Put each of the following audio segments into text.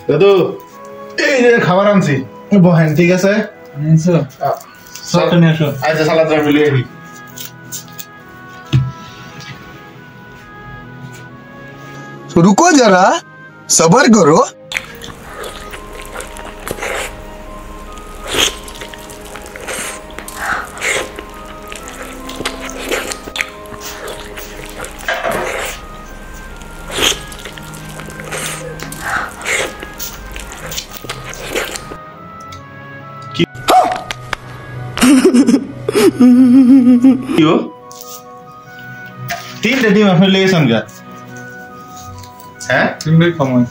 দাদু এই যে খাবার আনছি বহেন ঠিক আছে সব নিয়ে আসো আচ্ছা সালাদ রাখবি লিয়ে আবি रुको जरा सबर करो क्यों तीन रेडी में फिर ले समझा हैं तीन रेडी कमाए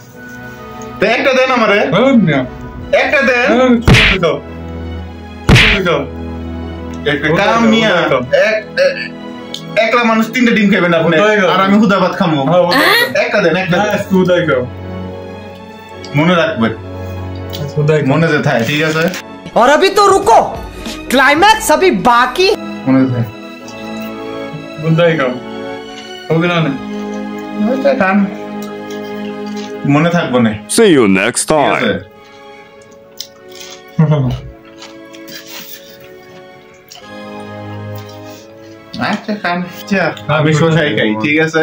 तो एक तो देना मरे एक तो दे एक काम मिया एक ला मानुष तीन रेडी में अपने आराम में खुदा बात खामो एक तो देना एक तो खुदा ही मोने रख बे मोने से था ठीक है सर और अभी तो रुको क्लाइमैक्स अभी बाकी मोने से खुदा ही हो गया ना अच्छा काम মনে থাকবো না See you next time আচ্ছা কাম আচ্ছা আমি সোজাই খাই ঠিক আছে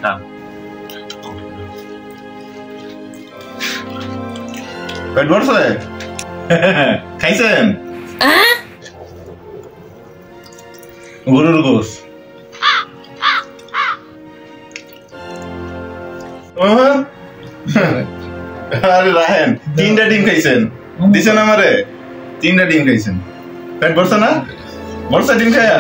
কাম পেট ভরছে খাইছেন গরুর গোশ আরে রাহেন তিনটা ডিম খাইছেন দিছেন আমারে তিনটা ডিম খাইছেন পেট ভরছে না ভরছে ডিম খায়া